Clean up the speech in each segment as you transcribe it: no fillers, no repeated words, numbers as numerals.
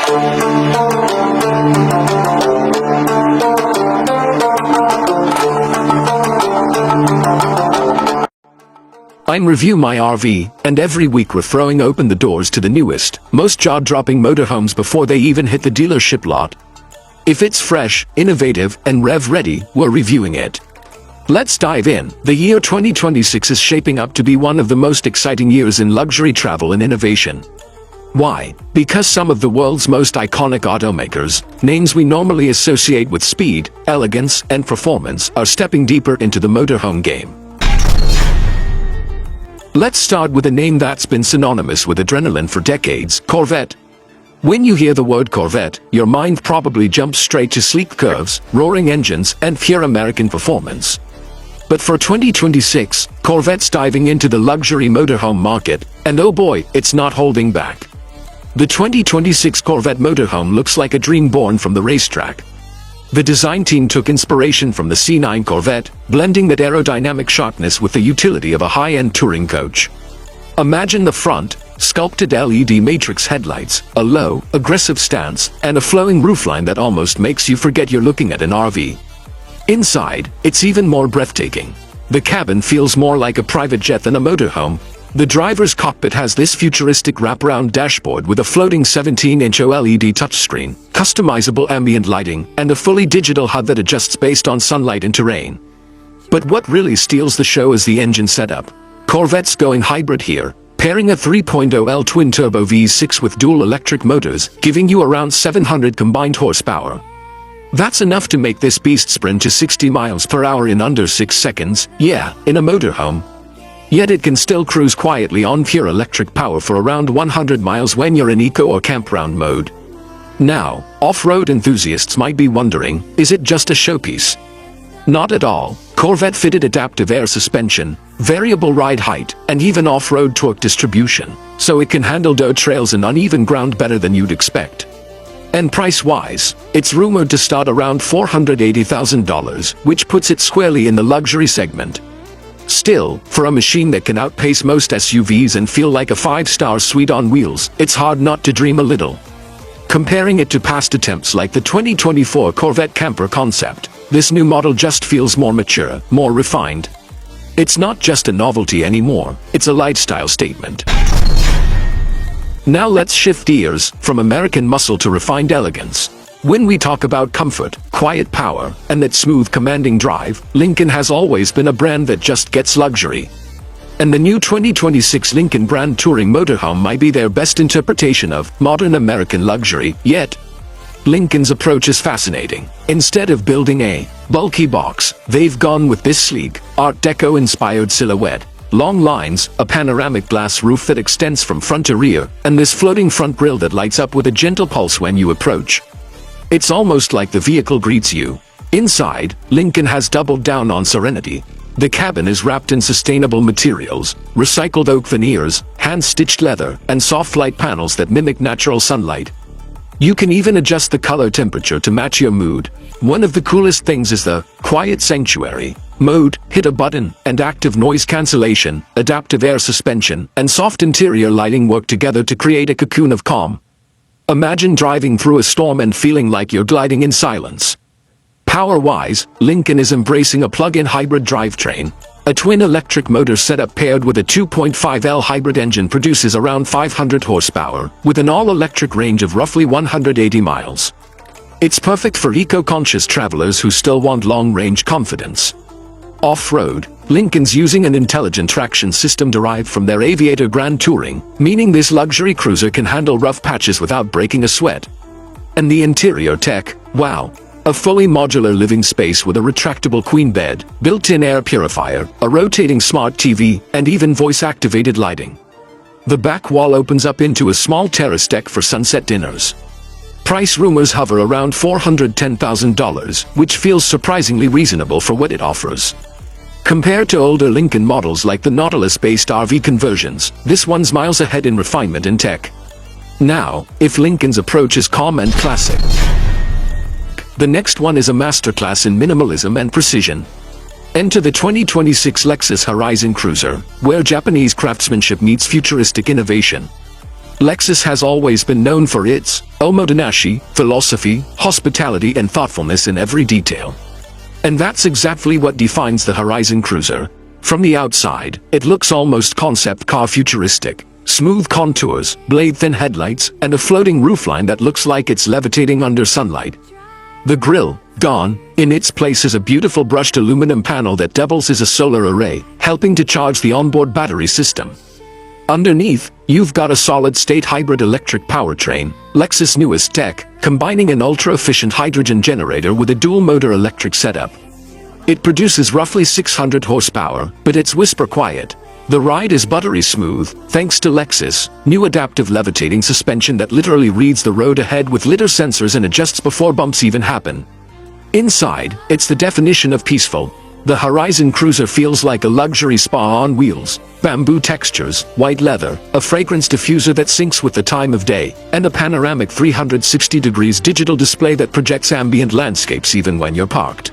I'm Review My RV, and every week we're throwing open the doors to the newest, most jaw-dropping motorhomes before they even hit the dealership lot. If it's fresh, innovative, and rev-ready, we're reviewing it. Let's dive in. The year 2026 is shaping up to be one of the most exciting years in luxury travel and innovation. Why? Because some of the world's most iconic automakers, names we normally associate with speed, elegance, and performance, are stepping deeper into the motorhome game. Let's start with a name that's been synonymous with adrenaline for decades: Corvette. When you hear the word Corvette, your mind probably jumps straight to sleek curves, roaring engines, and pure American performance. But for 2026, Corvette's diving into the luxury motorhome market, and oh boy, it's not holding back. The 2026 Corvette motorhome looks like a dream born from the racetrack. The design team took inspiration from the C9 Corvette, blending that aerodynamic sharpness with the utility of a high-end touring coach. Imagine the front, sculpted LED matrix headlights, a low, aggressive stance, and a flowing roofline that almost makes you forget you're looking at an RV. Inside, it's even more breathtaking. The cabin feels more like a private jet than a motorhome. The driver's cockpit has this futuristic wraparound dashboard with a floating 17-inch OLED touchscreen, customizable ambient lighting, and a fully digital HUD that adjusts based on sunlight and terrain. But what really steals the show is the engine setup. Corvette's going hybrid here, pairing a 3.0L twin-turbo V6 with dual electric motors, giving you around 700 combined horsepower. That's enough to make this beast sprint to 60 miles per hour in under 6 seconds, yeah, in a motorhome. Yet it can still cruise quietly on pure electric power for around 100 miles when you're in eco or campground mode. Now, off-road enthusiasts might be wondering, is it just a showpiece? Not at all. Corvette fitted adaptive air suspension, variable ride height, and even off-road torque distribution, so it can handle dirt trails and uneven ground better than you'd expect. And price-wise, it's rumored to start around $480,000, which puts it squarely in the luxury segment. Still, for a machine that can outpace most SUVs and feel like a 5-star suite on wheels, it's hard not to dream a little. Comparing it to past attempts like the 2024 Corvette Camper concept, this new model just feels more mature, more refined. It's not just a novelty anymore, it's a lifestyle statement. Now let's shift gears from American muscle to refined elegance. When we talk about comfort, quiet power, and that smooth, commanding drive, Lincoln has always been a brand that just gets luxury. And the new 2026 Lincoln brand touring motorhome might be their best interpretation of modern American luxury yet. Lincoln's approach is fascinating. Instead of building a bulky box, they've gone with this sleek, Art Deco-inspired silhouette. Long lines, a panoramic glass roof that extends from front to rear, and this floating front grille that lights up with a gentle pulse when you approach. It's almost like the vehicle greets you. Inside, Lincoln has doubled down on serenity. The cabin is wrapped in sustainable materials, recycled oak veneers, hand-stitched leather, and soft light panels that mimic natural sunlight. You can even adjust the color temperature to match your mood. One of the coolest things is the Quiet Sanctuary mode. Hit a button, and active noise cancellation, adaptive air suspension, and soft interior lighting work together to create a cocoon of calm. Imagine driving through a storm and feeling like you're gliding in silence. Power-wise, Lincoln is embracing a plug-in hybrid drivetrain. A twin electric motor setup paired with a 2.5L hybrid engine produces around 500 horsepower, with an all-electric range of roughly 180 miles. It's perfect for eco-conscious travelers who still want long-range confidence. Off-road, Lincoln's using an intelligent traction system derived from their Aviator Grand Touring, meaning this luxury cruiser can handle rough patches without breaking a sweat. And the interior tech, wow! A fully modular living space with a retractable queen bed, built-in air purifier, a rotating smart TV, and even voice-activated lighting. The back wall opens up into a small terrace deck for sunset dinners. Price rumors hover around $410,000, which feels surprisingly reasonable for what it offers. Compared to older Lincoln models like the Nautilus-based RV conversions, this one's miles ahead in refinement and tech. Now, if Lincoln's approach is calm and classic, the next one is a masterclass in minimalism and precision. Enter the 2026 Lexus Horizon Cruiser, where Japanese craftsmanship meets futuristic innovation. Lexus has always been known for its omotenashi philosophy, hospitality and thoughtfulness in every detail. And that's exactly what defines the Horizon Cruiser. From the outside, it looks almost concept car futuristic. Smooth contours, blade-thin headlights, and a floating roofline that looks like it's levitating under sunlight. The grille, gone, in its place is a beautiful brushed aluminum panel that doubles as a solar array, helping to charge the onboard battery system. Underneath, you've got a solid-state hybrid electric powertrain, Lexus' newest tech, combining an ultra-efficient hydrogen generator with a dual-motor electric setup. It produces roughly 600 horsepower, but it's whisper quiet. The ride is buttery smooth, thanks to Lexus' new adaptive levitating suspension that literally reads the road ahead with lidar sensors and adjusts before bumps even happen. Inside, it's the definition of peaceful. The Horizon Cruiser feels like a luxury spa on wheels. Bamboo textures, white leather, a fragrance diffuser that syncs with the time of day, and a panoramic 360 degrees digital display that projects ambient landscapes even when you're parked.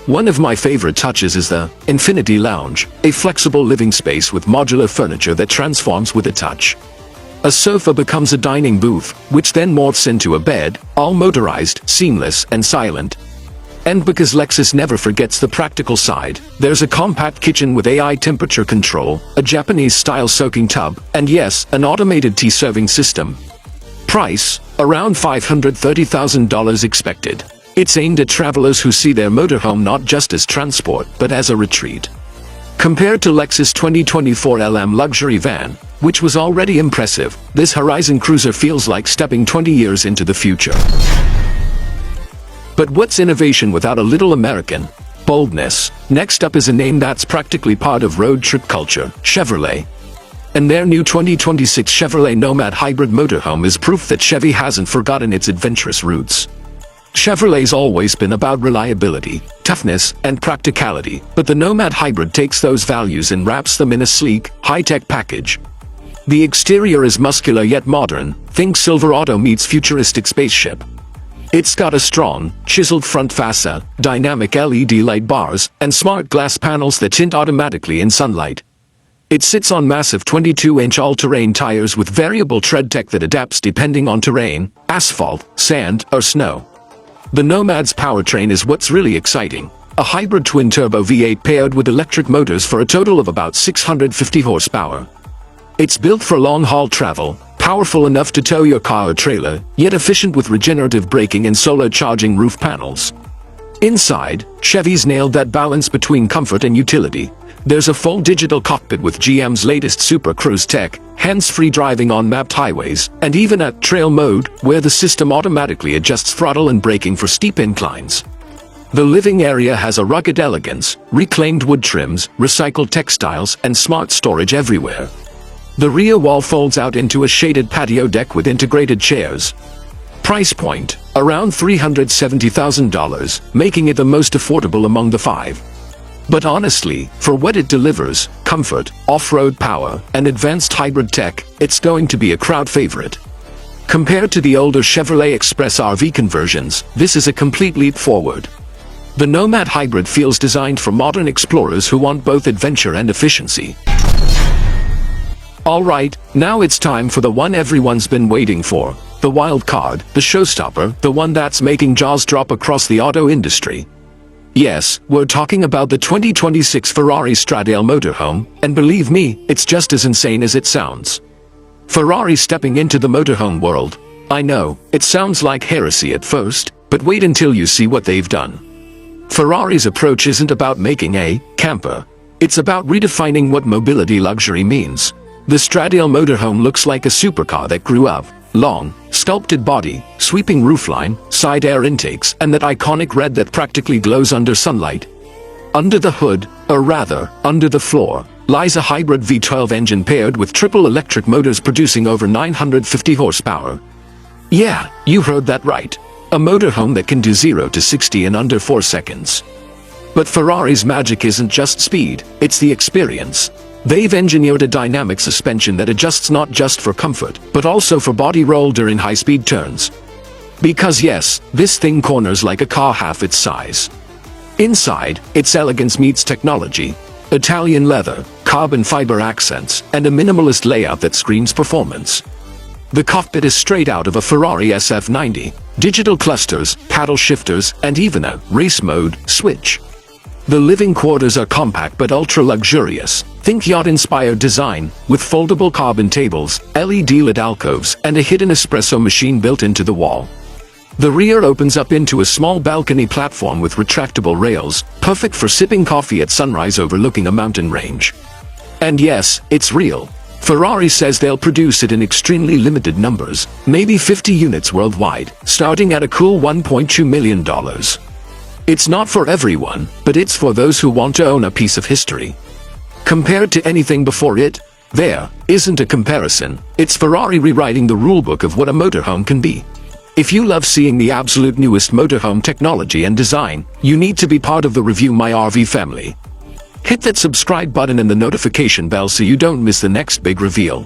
One of my favorite touches is the Infinity Lounge, a flexible living space with modular furniture that transforms with a touch. A sofa becomes a dining booth, which then morphs into a bed, all motorized, seamless, and silent. And because Lexus never forgets the practical side, there's a compact kitchen with AI temperature control, a Japanese-style soaking tub, and yes, an automated tea serving system. Price, around $530,000 expected. It's aimed at travelers who see their motorhome not just as transport, but as a retreat. Compared to Lexus 2024 LM luxury van, which was already impressive, this Horizon Cruiser feels like stepping 20 years into the future. But what's innovation without a little American boldness? Next up is a name that's practically part of road trip culture, Chevrolet. And their new 2026 Chevrolet Nomad hybrid motorhome is proof that Chevy hasn't forgotten its adventurous roots. Chevrolet's always been about reliability, toughness, and practicality, but the Nomad hybrid takes those values and wraps them in a sleek, high-tech package. The exterior is muscular yet modern. Think Silverado meets futuristic spaceship. It's got a strong, chiseled front fascia, dynamic LED light bars, and smart glass panels that tint automatically in sunlight. It sits on massive 22-inch all-terrain tires with variable tread tech that adapts depending on terrain, asphalt, sand, or snow. The Nomad's powertrain is what's really exciting. A hybrid twin-turbo V8 paired with electric motors for a total of about 650 horsepower. It's built for long-haul travel, powerful enough to tow your car or trailer, yet efficient with regenerative braking and solar charging roof panels. Inside, Chevy's nailed that balance between comfort and utility. There's a full digital cockpit with GM's latest Super Cruise tech, hands-free driving on mapped highways, and even at trail mode, where the system automatically adjusts throttle and braking for steep inclines. The living area has a rugged elegance, reclaimed wood trims, recycled textiles, and smart storage everywhere. The rear wall folds out into a shaded patio deck with integrated chairs. Price point, around $370,000, making it the most affordable among the five. But honestly, for what it delivers, comfort, off-road power, and advanced hybrid tech, it's going to be a crowd favorite. Compared to the older Chevrolet Express RV conversions, this is a complete leap forward. The Nomad Hybrid feels designed for modern explorers who want both adventure and efficiency. Alright, now it's time for the one everyone's been waiting for. The wild card, the showstopper, the one that's making jaws drop across the auto industry. Yes, we're talking about the 2026 Ferrari Stradale motorhome, and believe me, it's just as insane as it sounds. Ferrari stepping into the motorhome world. I know, it sounds like heresy at first, but wait until you see what they've done. Ferrari's approach isn't about making a camper. It's about redefining what mobility luxury means. The Stradale motorhome looks like a supercar that grew up. Long, sculpted body, sweeping roofline, side air intakes, and that iconic red that practically glows under sunlight. Under the hood, or rather, under the floor, lies a hybrid V12 engine paired with triple electric motors producing over 950 horsepower. Yeah, you heard that right. A motorhome that can do 0 to 60 in under 4 seconds. But Ferrari's magic isn't just speed, it's the experience. They've engineered a dynamic suspension that adjusts not just for comfort, but also for body roll during high-speed turns. Because yes, this thing corners like a car half its size. Inside, its elegance meets technology. Italian leather, carbon fiber accents, and a minimalist layout that screams performance. The cockpit is straight out of a Ferrari SF90. Digital clusters, paddle shifters, and even a race mode switch. The living quarters are compact but ultra-luxurious. Think yacht-inspired design, with foldable carbon tables, LED-lit alcoves, and a hidden espresso machine built into the wall. The rear opens up into a small balcony platform with retractable rails, perfect for sipping coffee at sunrise overlooking a mountain range. And yes, it's real. Ferrari says they'll produce it in extremely limited numbers, maybe 50 units worldwide, starting at a cool $1.2 million. It's not for everyone, but it's for those who want to own a piece of history. Compared to anything before it, there isn't a comparison. It's Ferrari rewriting the rulebook of what a motorhome can be. If you love seeing the absolute newest motorhome technology and design, you need to be part of the Review My RV family. Hit that subscribe button and the notification bell so you don't miss the next big reveal.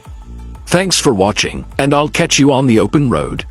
Thanks for watching, and I'll catch you on the open road.